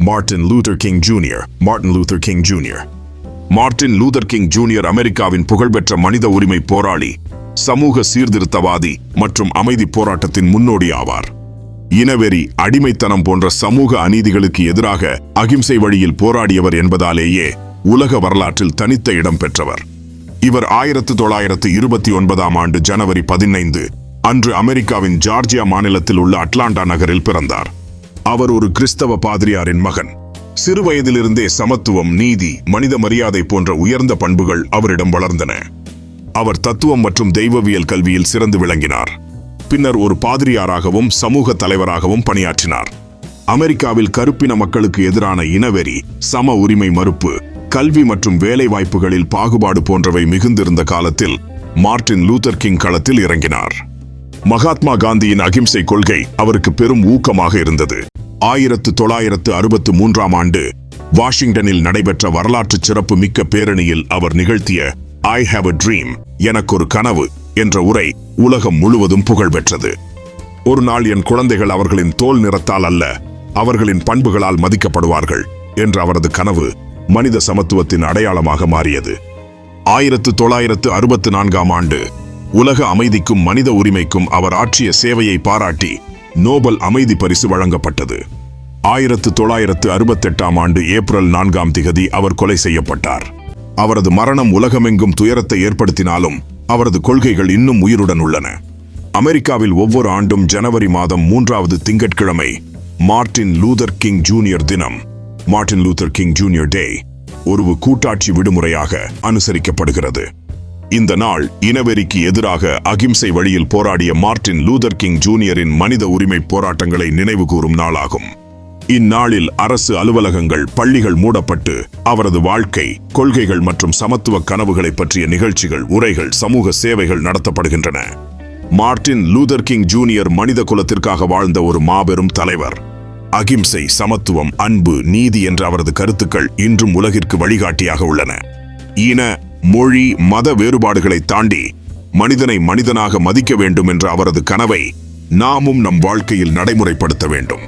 Martin Luther king junior. Martin Luther king junior அமெரிக்காவின் புகழ்பெற்ற மனித உரிமை போராளி, சமூக சீர்திருத்தவாதி மற்றும் அமைதி போராட்டத்தின் முன்னோடி ஆவார். இனவெறி, அடிமைத்தனம் போன்ற சமூக அநீதிகளுக்கு எதிராக அகிம்சை வழியில் போராடியவர் என்பதாலேயே உலக வரலாற்றில் தனித்த இடம் பெற்றவர். இவர் 1929ஆம் ஆண்டு ஜனவரி 15 அன்று அமெரிக்காவின் ஜார்ஜியா மாநிலத்தில் உள்ள அட்லாண்டா நகரில் பிறந்தார். அவர் ஒரு கிறிஸ்தவ பாதிரியாரின் மகன். சிறு வயதிலிருந்தே சமத்துவம், நீதி, மனித மரியாதை போன்ற உயர்ந்த பண்புகள் அவரிடம் வளர்ந்தன. அவர் தத்துவம் மற்றும் தெய்வவியல் கல்வியில் சிறந்து விளங்கினார். பின்னர் ஒரு பாதிரியாராகவும் சமூக தலைவராகவும் பணியாற்றினார். அமெரிக்காவில் கருப்பின மக்களுக்கு எதிரான இனவெறி, சம உரிமை மறுப்பு, கல்வி மற்றும் வேலை வாய்ப்புகளில் பாகுபாடு போன்றவை மிகுந்திருந்த காலத்தில் மார்ட்டின் லூதர் கிங் களத்தில் இறங்கினார். மகாத்மா காந்தியின் அகிம்சை கொள்கை அவருக்கு பெரும் ஊக்கமாக இருந்தது. 1963ஆம் ஆண்டு வாஷிங்டனில் நடைபெற்ற வரலாற்று சிறப்பு மிக்க பேரணியில் அவர் நிகழ்த்திய "ஐ ஹேவ் a ட்ரீம், எனக்கொரு கனவு" என்ற உரை உலகம் முழுவதும் புகழ் பெற்றது. ஒரு நாள் என் குழந்தைகள் அவர்களின் தோல் நிறத்தால் அல்ல, அவர்களின் பண்புகளால் மதிக்கப்படுவார்கள் என்ற அவரது கனவு மனித சமத்துவத்தின் அடையாளமாக மாறியது. 1964ஆம் ஆண்டு உலக அமைதிக்கும் மனித உரிமைக்கும் அவர் ஆற்றிய சேவையை பாராட்டி நோபல் அமைதி பரிசு வழங்கப்பட்டது. 1968ஆம் ஆண்டு ஏப்ரல் 4 அவர் கொலை செய்யப்பட்டார். அவரது மரணம் உலகமெங்கும் துயரத்தை ஏற்படுத்தினாலும் அவரது கொள்கைகள் இன்னும் உயிருடன் உள்ளன. அமெரிக்காவில் ஒவ்வொரு ஆண்டும் ஜனவரி மாதம் 3வது திங்கட்கிழமை மார்ட்டின் லூதர் கிங் ஜூனியர் தினம், மார்ட்டின் லூதர் கிங் ஜூனியர் டே, ஒரு கூட்டாட்சி விடுமுறையாக அனுசரிக்கப்படுகிறது. இந்த நாள் இனவெறிக்கு எதிராக அகிம்சை வழியில் போராடிய மார்ட்டின் லூதர் கிங் ஜூனியரின் மனித உரிமை போராட்டங்களை நினைவு கூறும் நாளாகும். இந்நாளில் அரசு அலுவலகங்கள், பள்ளிகள் மூடப்பட்டு அவரது வாழ்க்கை, கொள்கைகள் மற்றும் சமத்துவ கனவுகளை பற்றிய நிகழ்ச்சிகள், உரைகள், சமூக சேவைகள் நடத்தப்படுகின்றன. மார்ட்டின் லூதர் கிங் ஜூனியர் மனித குலத்திற்காக வாழ்ந்த ஒரு மாபெரும் தலைவர். அகிம்சை, சமத்துவம், அன்பு, நீதி என்ற அவரது கருத்துக்கள் இன்றும் உலகிற்கு வழிகாட்டியாக உள்ளன. இன, மொழி, மத வேறுபாடுகளை தாண்டி மனிதனை மனிதனாக மதிக்க வேண்டும் என்ற அவரது கனவை நாமும் நம் வாழ்க்கையில் நடைமுறைப்படுத்த வேண்டும்.